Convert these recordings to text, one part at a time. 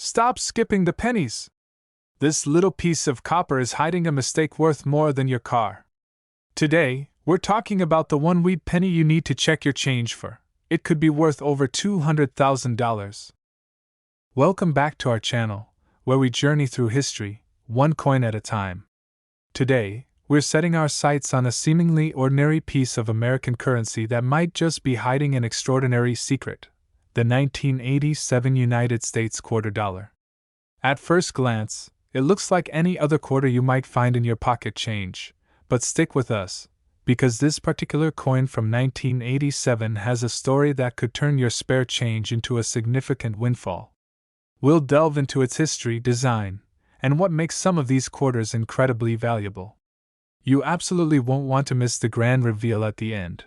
Stop skipping the pennies! This little piece of copper is hiding a mistake worth more than your car. Today, we're talking about the one wheat penny you need to check your change for. It could be worth over $200,000. Welcome back to our channel, where we journey through history, one coin at a time. Today, we're setting our sights on a seemingly ordinary piece of American currency that might just be hiding an extraordinary secret: the 1987 United States quarter dollar. At first glance, it looks like any other quarter you might find in your pocket change, but stick with us, because this particular coin from 1987 has a story that could turn your spare change into a significant windfall. We'll delve into its history, design, and what makes some of these quarters incredibly valuable. You absolutely won't want to miss the grand reveal at the end,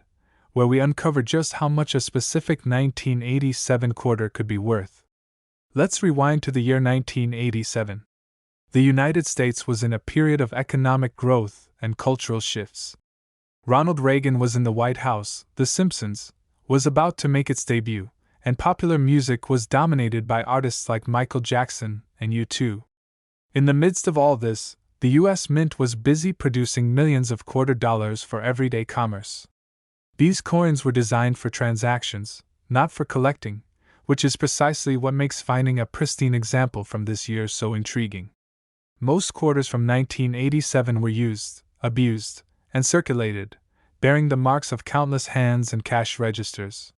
where we uncover just how much a specific 1987 quarter could be worth. Let's rewind to the year 1987. The United States was in a period of economic growth and cultural shifts. Ronald Reagan was in the White House, The Simpsons was about to make its debut, and popular music was dominated by artists like Michael Jackson and U2. In the midst of all this, the U.S. Mint was busy producing millions of quarter dollars for everyday commerce. These coins were designed for transactions, not for collecting, which is precisely what makes finding a pristine example from this year so intriguing. Most quarters from 1987 were used, abused, and circulated, bearing the marks of countless hands and cash registers.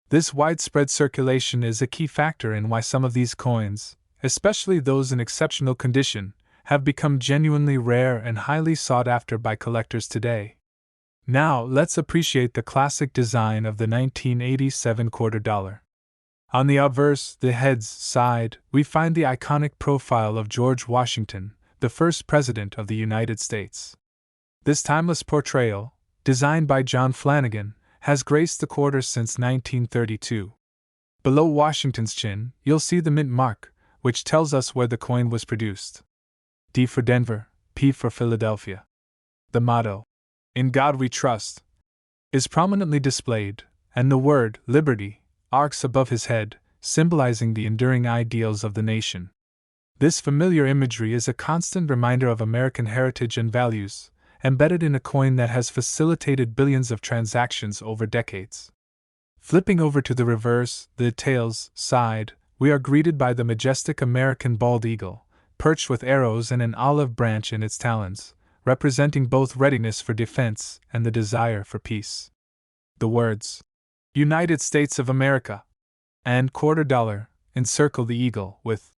This widespread circulation is a key factor in why some of these coins, especially those in exceptional condition, have become genuinely rare and highly sought after by collectors today. Now, let's appreciate the classic design of the 1987 quarter dollar. On the obverse, the heads side, we find the iconic profile of George Washington, the first President of the United States. This timeless portrayal, designed by John Flanagan, has graced the quarter since 1932. Below Washington's chin, you'll see the mint mark, which tells us where the coin was produced. D for Denver, P for Philadelphia. The motto, "In God We Trust," is prominently displayed, and the word Liberty arcs above his head, symbolizing the enduring ideals of the nation. This familiar imagery is a constant reminder of American heritage and values, embedded in a coin that has facilitated billions of transactions over decades. Flipping over to the reverse, the tails side, we are greeted by the majestic American bald eagle, perched with arrows and an olive branch in its talons, representing both readiness for defense and the desire for peace. The words, "United States of America" and "quarter dollar" encircle the eagle with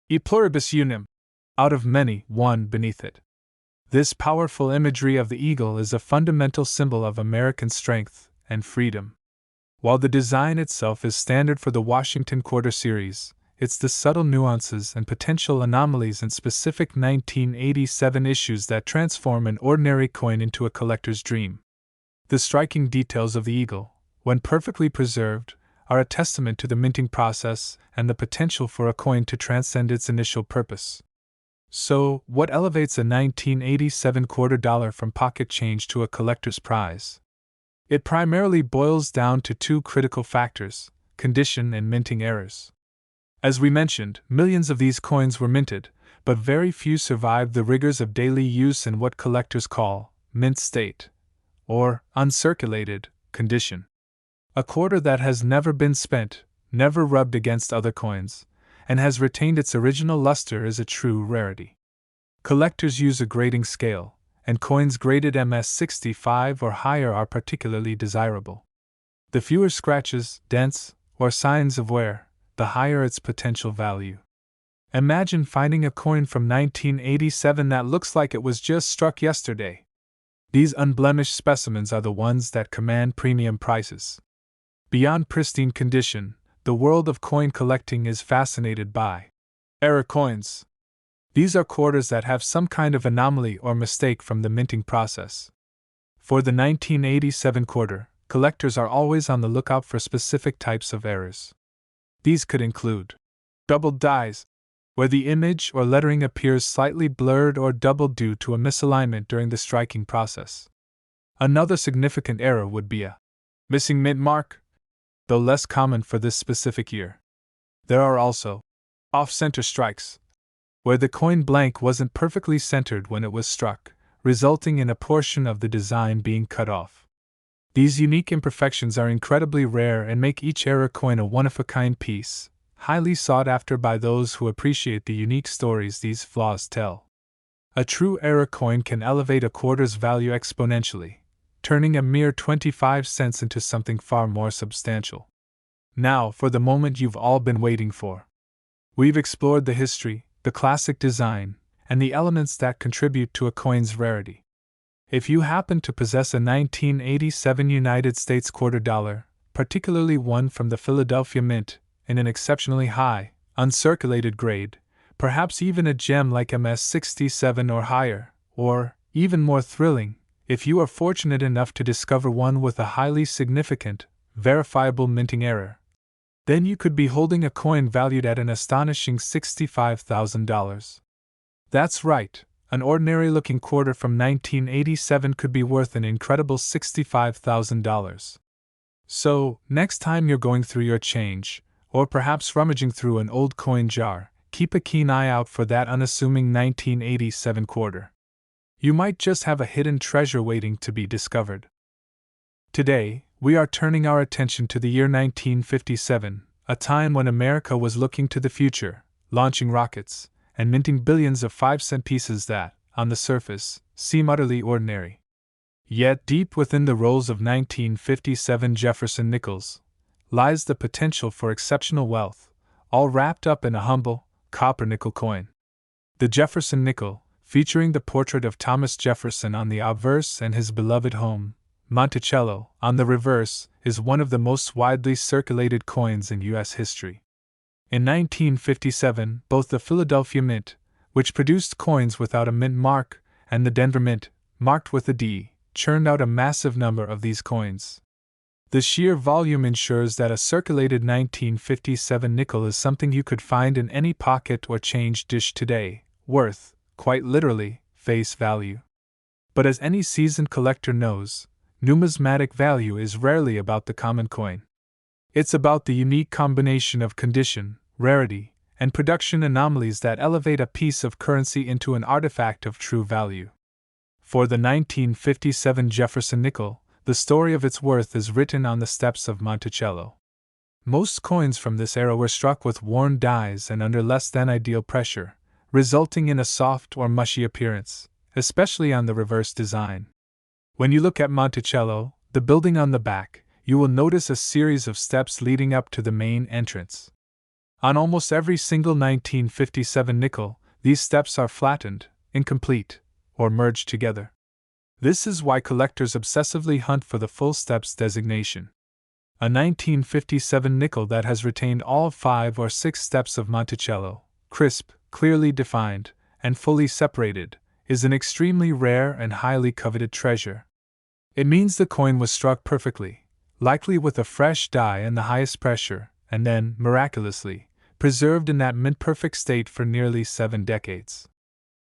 "E pluribus unum" out of many, one beneath it. This powerful imagery of the eagle is a fundamental symbol of American strength and freedom. While the design itself is standard for the Washington Quarter series, it's the subtle nuances and potential anomalies in specific 1987 issues that transform an ordinary coin into a collector's dream. The striking details of the eagle, when perfectly preserved, are a testament to the minting process and the potential for a coin to transcend its initial purpose. So, what elevates a 1987 quarter dollar from pocket change to a collector's prize? It primarily boils down to two critical factors: condition and minting errors. As we mentioned, millions of these coins were minted, but very few survived the rigors of daily use in what collectors call mint state, or uncirculated condition. A quarter that has never been spent, never rubbed against other coins, and has retained its original luster is a true rarity. Collectors use a grading scale, and coins graded MS65 or higher are particularly desirable. The fewer scratches, dents, or signs of wear, the higher its potential value. Imagine finding a coin from 1987 that looks like it was just struck yesterday. These unblemished specimens are the ones that command premium prices. Beyond pristine condition, the world of coin collecting is fascinated by error coins. These are quarters that have some kind of anomaly or mistake from the minting process. For the 1987 quarter, collectors are always on the lookout for specific types of errors. These could include doubled dies, where the image or lettering appears slightly blurred or doubled due to a misalignment during the striking process. Another significant error would be a missing mint mark, though less common for this specific year. There are also Off-center strikes, where the coin blank wasn't perfectly centered when it was struck, resulting in a portion of the design being cut off. These unique imperfections are incredibly rare and make each era coin a one-of-a-kind piece, highly sought after by those who appreciate the unique stories these flaws tell. A true era coin can elevate a quarter's value exponentially, turning a mere 25 cents into something far more substantial. Now, for the moment you've all been waiting for. We've explored the history, the classic design, and the elements that contribute to a coin's rarity. If you happen to possess a 1987 United States quarter dollar, particularly one from the Philadelphia Mint, in an exceptionally high, uncirculated grade, perhaps even a gem like MS-67 or higher, or, even more thrilling, if you are fortunate enough to discover one with a highly significant, verifiable minting error, then you could be holding a coin valued at an astonishing $65,000. That's right, an ordinary-looking quarter from 1987 could be worth an incredible $65,000. So, next time you're going through your change, or perhaps rummaging through an old coin jar, keep a keen eye out for that unassuming 1987 quarter. You might just have a hidden treasure waiting to be discovered. Today, we are turning our attention to the year 1957, a time when America was looking to the future, launching rockets, and minting billions of 5-cent pieces that, on the surface, seem utterly ordinary. Yet deep within the rolls of 1957 Jefferson nickels lies the potential for exceptional wealth, all wrapped up in a humble, copper nickel coin. The Jefferson nickel, featuring the portrait of Thomas Jefferson on the obverse and his beloved home, Monticello, on the reverse, is one of the most widely circulated coins in U.S. history. In 1957, both the Philadelphia Mint, which produced coins without a mint mark, and the Denver Mint, marked with a D, churned out a massive number of these coins. The sheer volume ensures that a circulated 1957 nickel is something you could find in any pocket or change dish today, worth, quite literally, face value. But as any seasoned collector knows, numismatic value is rarely about the common coin. It's about the unique combination of condition, rarity, and production anomalies that elevate a piece of currency into an artifact of true value. For the 1957 Jefferson nickel, the story of its worth is written on the steps of Monticello. Most coins from this era were struck with worn dies and under less than ideal pressure, resulting in a soft or mushy appearance, especially on the reverse design. When you look at Monticello, the building on the back, you will notice a series of steps leading up to the main entrance. On almost every single 1957 nickel, these steps are flattened, incomplete, or merged together. This is why collectors obsessively hunt for the full steps designation. A 1957 nickel that has retained all 5 or 6 steps of Monticello, crisp, clearly defined, and fully separated, is an extremely rare and highly coveted treasure. It means the coin was struck perfectly, likely with a fresh die and the highest pressure, and then, miraculously, preserved in that mint-perfect state for nearly 7 decades.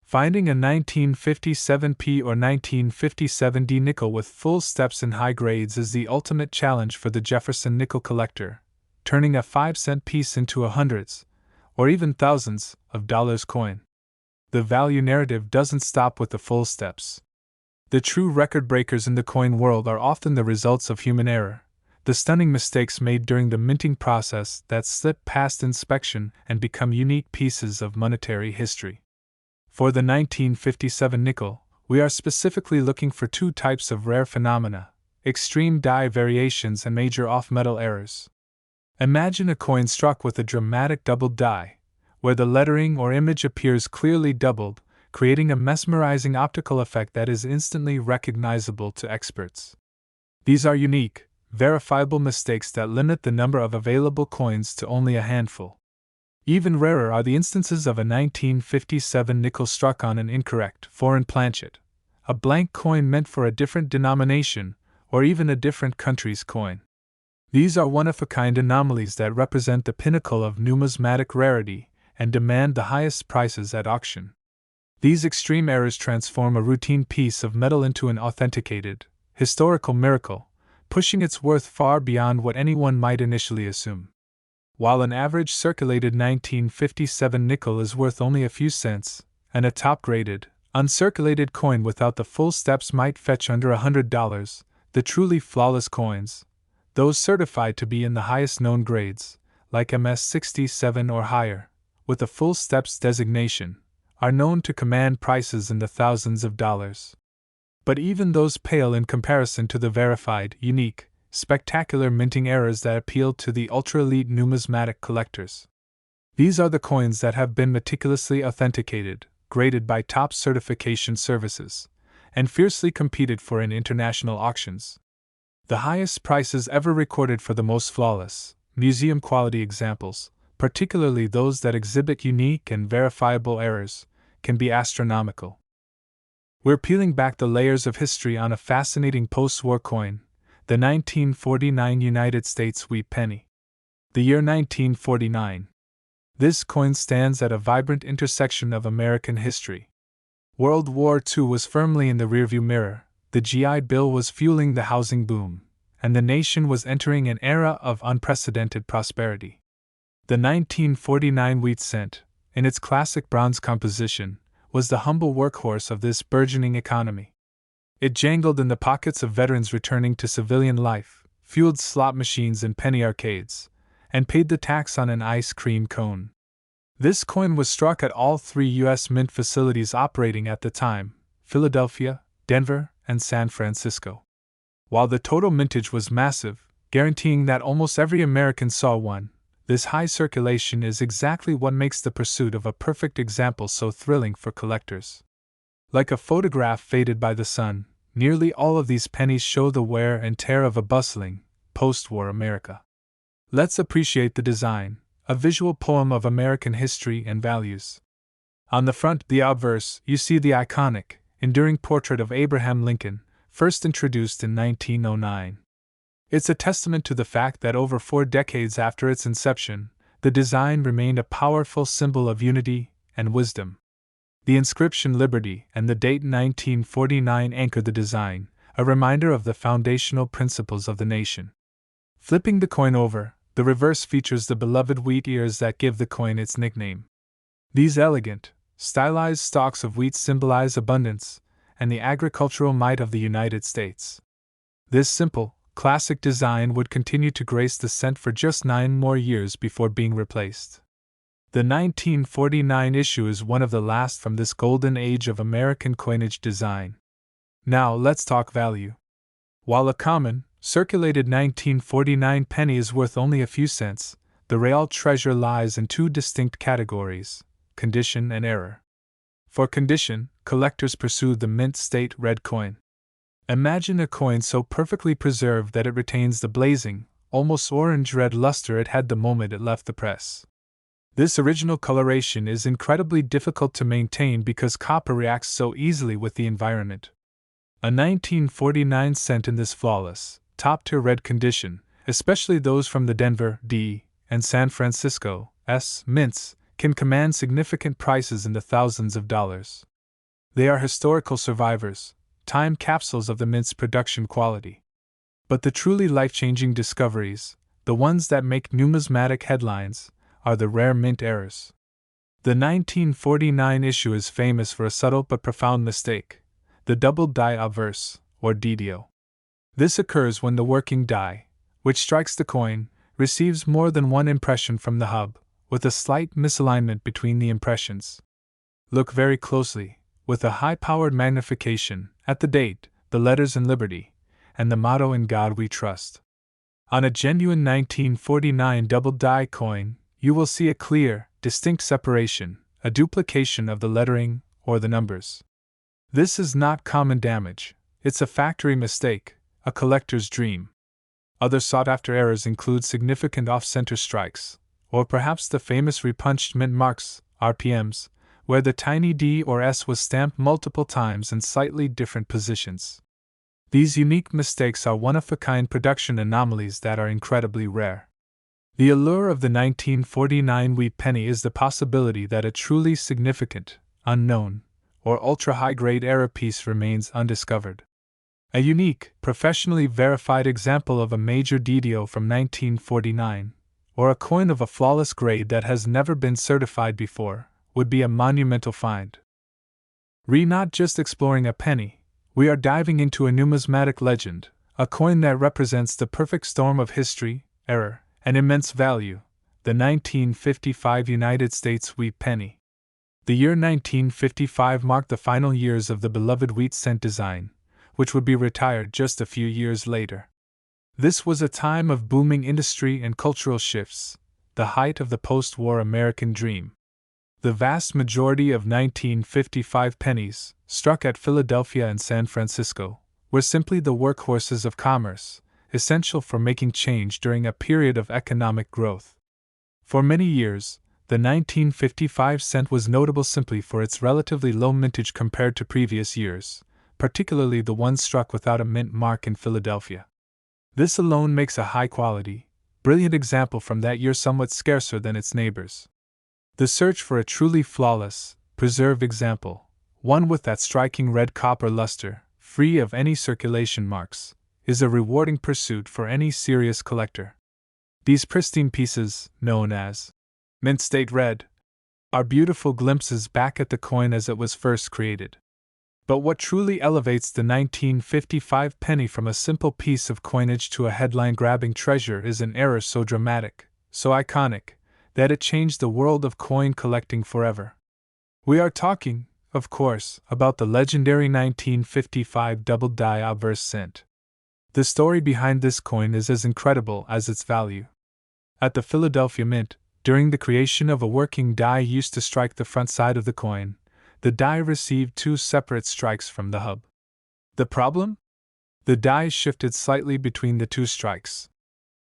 Finding a 1957P or 1957D nickel with full steps in high grades is the ultimate challenge for the Jefferson nickel collector, turning a 5-cent piece into a hundreds, or even thousands, of dollars coin. The value narrative doesn't stop with the full steps. The true record breakers in the coin world are often the results of human error, the stunning mistakes made during the minting process that slip past inspection and become unique pieces of monetary history. For the 1957 nickel, we are specifically looking for 2 types of rare phenomena: extreme die variations and major off-metal errors. Imagine a coin struck with a dramatic doubled die, where the lettering or image appears clearly doubled, creating a mesmerizing optical effect that is instantly recognizable to experts. These are unique, verifiable mistakes that limit the number of available coins to only a handful. Even rarer are the instances of a 1957 nickel struck on an incorrect foreign planchet, a blank coin meant for a different denomination, or even a different country's coin. These are one-of-a-kind anomalies that represent the pinnacle of numismatic rarity and demand the highest prices at auction. These extreme errors transform a routine piece of metal into an authenticated, historical miracle, pushing its worth far beyond what anyone might initially assume. While an average circulated 1957 nickel is worth only a few cents, and a top-graded, uncirculated coin without the full steps might fetch under $100, the truly flawless coins, those certified to be in the highest known grades, like MS-67 or higher, with a full steps designation, are known to command prices in the thousands of dollars. But even those pale in comparison to the verified, unique, spectacular minting errors that appeal to the ultra-elite numismatic collectors. These are the coins that have been meticulously authenticated, graded by top certification services, and fiercely competed for in international auctions. The highest prices ever recorded for the most flawless, museum-quality examples, particularly those that exhibit unique and verifiable errors, can be astronomical. We're peeling back the layers of history on a fascinating post-war coin, the 1949 United States Wheat Penny. The year 1949. This coin stands at a vibrant intersection of American history. World War II was firmly in the rearview mirror, the GI Bill was fueling the housing boom, and the nation was entering an era of unprecedented prosperity. The 1949 wheat cent, in its classic bronze composition, was the humble workhorse of this burgeoning economy. It jangled in the pockets of veterans returning to civilian life, fueled slot machines in penny arcades, and paid the tax on an ice cream cone. This coin was struck at all 3 U.S. mint facilities operating at the time: Philadelphia, Denver, and San Francisco. While the total mintage was massive, guaranteeing that almost every American saw one, this high circulation is exactly what makes the pursuit of a perfect example so thrilling for collectors. Like a photograph faded by the sun, nearly all of these pennies show the wear and tear of a bustling, post-war America. Let's appreciate the design, a visual poem of American history and values. On the front, the obverse, you see the iconic, enduring portrait of Abraham Lincoln, first introduced in 1909. It's a testament to the fact that over 4 decades after its inception, the design remained a powerful symbol of unity and wisdom. The inscription Liberty and the date 1949 anchor the design, a reminder of the foundational principles of the nation. Flipping the coin over, the reverse features the beloved wheat ears that give the coin its nickname. These elegant, stylized stalks of wheat symbolize abundance and the agricultural might of the United States. This simple, classic design would continue to grace the cent for just 9 more years before being replaced. The 1949 issue is one of the last from this golden age of American coinage design. Now let's talk value. While a common, circulated 1949 penny is worth only a few cents, the real treasure lies in 2 distinct categories: condition and error. For condition, collectors pursue the mint state red coin. Imagine a coin so perfectly preserved that it retains the blazing, almost orange-red luster it had the moment it left the press. This original coloration is incredibly difficult to maintain because copper reacts so easily with the environment. A 1949 cent in this flawless, top-tier red condition, especially those from the Denver, D, and San Francisco, S mints, can command significant prices in the thousands of dollars. They are historical survivors, time capsules of the mint's production quality. But the truly life-changing discoveries, the ones that make numismatic headlines, are the rare mint errors. The 1949 issue is famous for a subtle but profound mistake: the double die obverse, or DDO. This occurs when the working die, which strikes the coin, receives more than one impression from the hub, with a slight misalignment between the impressions. Look very closely, with a high-powered magnification, at the date, the letters in Liberty, and the motto "In God We Trust." On a genuine 1949 double die coin, you will see a clear, distinct separation, a duplication of the lettering or the numbers. This is not common damage, it's a factory mistake, a collector's dream. Other sought-after errors include significant off-center strikes, or perhaps the famous repunched mintmarks, RPMs, where the tiny D or S was stamped multiple times in slightly different positions. These unique mistakes are one-of-a-kind production anomalies that are incredibly rare. The allure of the 1949 wheat penny is the possibility that a truly significant, unknown, or ultra-high-grade error piece remains undiscovered. A unique, professionally verified example of a major DDO from 1949, or a coin of a flawless grade that has never been certified before, would be a monumental find. We're not just exploring a penny, we are diving into a numismatic legend, a coin that represents the perfect storm of history, error, and immense value, the 1955 United States Wheat Penny. The year 1955 marked the final years of the beloved wheat cent design, which would be retired just a few years later. This was a time of booming industry and cultural shifts, the height of the post-war American dream. The vast majority of 1955 pennies, struck at Philadelphia and San Francisco, were simply the workhorses of commerce, essential for making change during a period of economic growth. For many years, the 1955 cent was notable simply for its relatively low mintage compared to previous years, particularly the ones struck without a mint mark in Philadelphia. This alone makes a high-quality, brilliant example from that year somewhat scarcer than its neighbors. The search for a truly flawless, preserved example, one with that striking red copper luster, free of any circulation marks, is a rewarding pursuit for any serious collector. These pristine pieces, known as mint state red, are beautiful glimpses back at the coin as it was first created. But what truly elevates the 1955 penny from a simple piece of coinage to a headline-grabbing treasure is an error so dramatic, so iconic, that it changed the world of coin collecting forever. We are talking, of course, about the legendary 1955 double-die obverse cent. The story behind this coin is as incredible as its value. At the Philadelphia Mint, during the creation of a working die used to strike the front side of the coin, the die received two separate strikes from the hub. The problem? The die shifted slightly between the two strikes.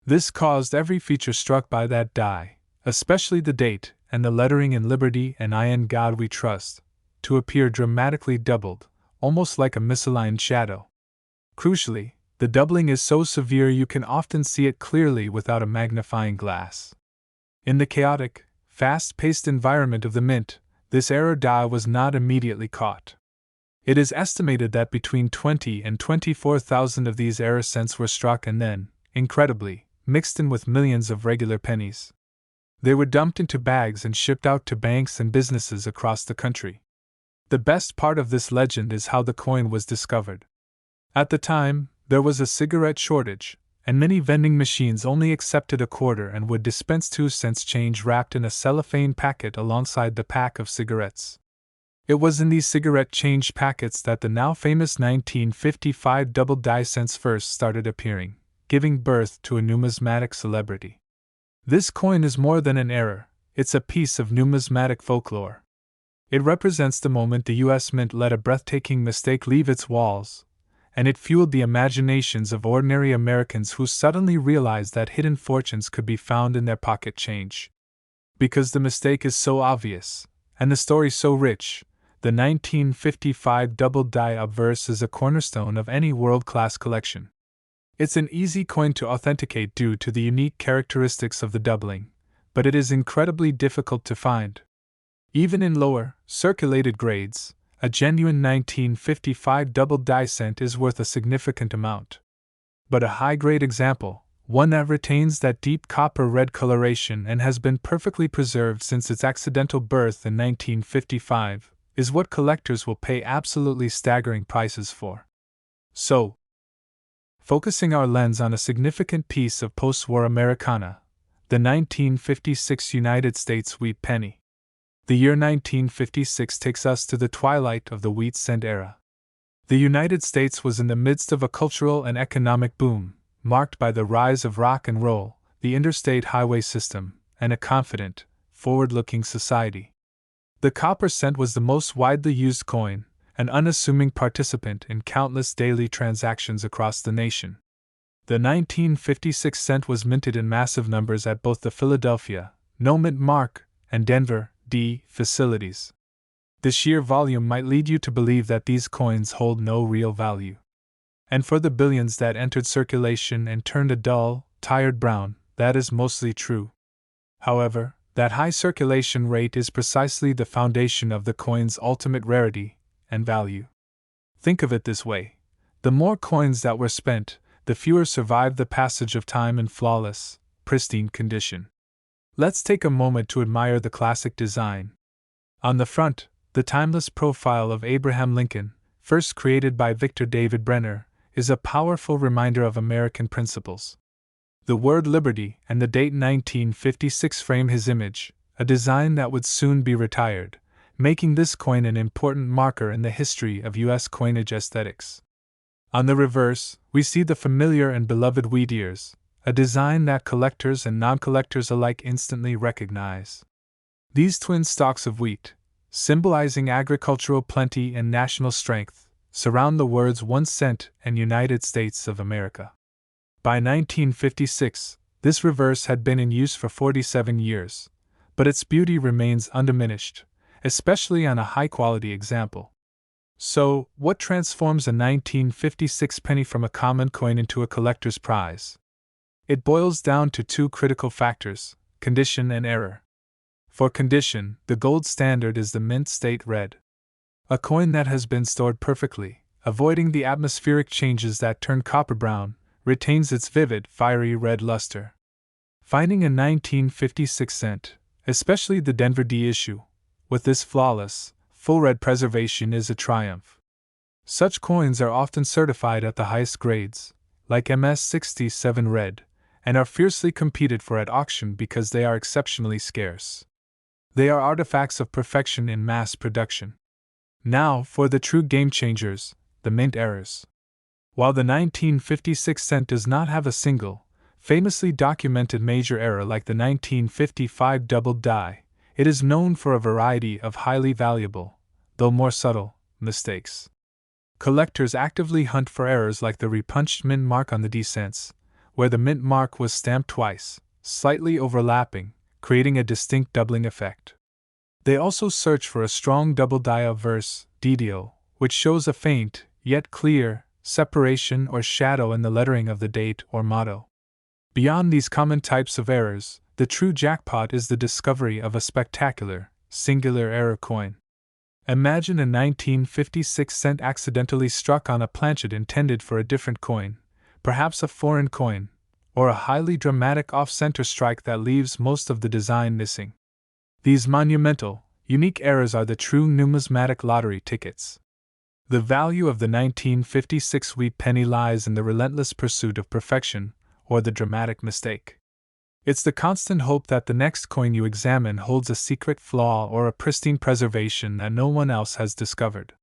This caused every feature struck by that die, especially the date and the lettering in Liberty and In God We Trust, to appear dramatically doubled, almost like a misaligned shadow. Crucially, the doubling is so severe you can often see it clearly without a magnifying glass. In the chaotic, fast-paced environment of the Mint, this error die was not immediately caught. It is estimated that between 20 and 24,000 of these error cents were struck and then, incredibly, mixed in with millions of regular pennies. They were dumped into bags and shipped out to banks and businesses across the country. The best part of this legend is how the coin was discovered. At the time, there was a cigarette shortage, and many vending machines only accepted a quarter and would dispense 2-cent change wrapped in a cellophane packet alongside the pack of cigarettes. It was in these cigarette change packets that the now famous 1955 double-die cents first started appearing, giving birth to a numismatic celebrity. This coin is more than an error, it's a piece of numismatic folklore. It represents the moment the U.S. Mint let a breathtaking mistake leave its walls, and it fueled the imaginations of ordinary Americans who suddenly realized that hidden fortunes could be found in their pocket change. Because the mistake is so obvious, and the story so rich, the 1955 double-die obverse is a cornerstone of any world-class collection. It's an easy coin to authenticate due to the unique characteristics of the doubling, but it is incredibly difficult to find. Even in lower, circulated grades, a genuine 1955 double-die cent is worth a significant amount. But a high-grade example, one that retains that deep copper-red coloration and has been perfectly preserved since its accidental birth in 1955, is what collectors will pay absolutely staggering prices for. So, focusing our lens on a significant piece of post-war Americana, the 1956 United States Wheat Penny. The year 1956 takes us to the twilight of the wheat cent era. The United States was in the midst of a cultural and economic boom, marked by the rise of rock and roll, the interstate highway system, and a confident, forward-looking society. The copper cent was the most widely used coin, an unassuming participant in countless daily transactions across the nation. The 1956 cent was minted in massive numbers at both the Philadelphia, no mint mark, and Denver, D. facilities. The sheer volume might lead you to believe that these coins hold no real value. And for the billions that entered circulation and turned a dull, tired brown, that is mostly true. However, that high circulation rate is precisely the foundation of the coin's ultimate rarity and value. Think of it this way: the more coins that were spent, the fewer survived the passage of time in flawless, pristine condition. Let's take a moment to admire the classic design. On the front, the timeless profile of Abraham Lincoln, first created by Victor David Brenner, is a powerful reminder of American principles. The word liberty and the date 1956 frame his image, a design that would soon be retired, making this coin an important marker in the history of U.S. coinage aesthetics. On the reverse, we see the familiar and beloved wheat ears, a design that collectors and non-collectors alike instantly recognize. These twin stalks of wheat, symbolizing agricultural plenty and national strength, surround the words 1 cent and United States of America. By 1956, this reverse had been in use for 47 years, but its beauty remains undiminished, especially on a high-quality example. So, what transforms a 1956 penny from a common coin into a collector's prize? It boils down to two critical factors: condition and error. For condition, the gold standard is the mint state red. A coin that has been stored perfectly, avoiding the atmospheric changes that turn copper brown, retains its vivid, fiery red luster. Finding a 1956 cent, especially the Denver D issue, with this flawless, full red preservation is a triumph. Such coins are often certified at the highest grades, like MS-67 red, and are fiercely competed for at auction because they are exceptionally scarce. They are artifacts of perfection in mass production. Now, for the true game-changers, the mint errors. While the 1956 cent does not have a single, famously documented major error like the 1955 double die, it is known for a variety of highly valuable, though more subtle, mistakes. Collectors actively hunt for errors like the repunched mint mark on the D cents, where the mint mark was stamped twice, slightly overlapping, creating a distinct doubling effect. They also search for a strong double die obverse, DDO, which shows a faint, yet clear, separation or shadow in the lettering of the date or motto. Beyond these common types of errors, the true jackpot is the discovery of a spectacular, singular error coin. Imagine a 1956 cent accidentally struck on a planchet intended for a different coin, perhaps a foreign coin, or a highly dramatic off-center strike that leaves most of the design missing. These monumental, unique errors are the true numismatic lottery tickets. The value of the 1956 wheat penny lies in the relentless pursuit of perfection, or the dramatic mistake. It's the constant hope that the next coin you examine holds a secret flaw or a pristine preservation that no one else has discovered.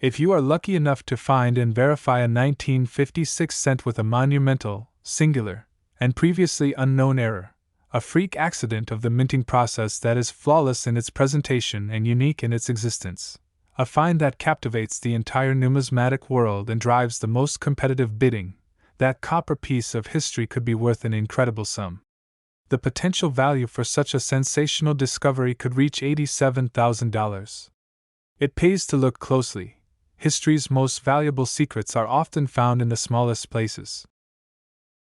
If you are lucky enough to find and verify a 1956 cent with a monumental, singular, and previously unknown error, a freak accident of the minting process that is flawless in its presentation and unique in its existence, a find that captivates the entire numismatic world and drives the most competitive bidding, that copper piece of history could be worth an incredible sum. The potential value for such a sensational discovery could reach $87,000. It pays to look closely. History's most valuable secrets are often found in the smallest places.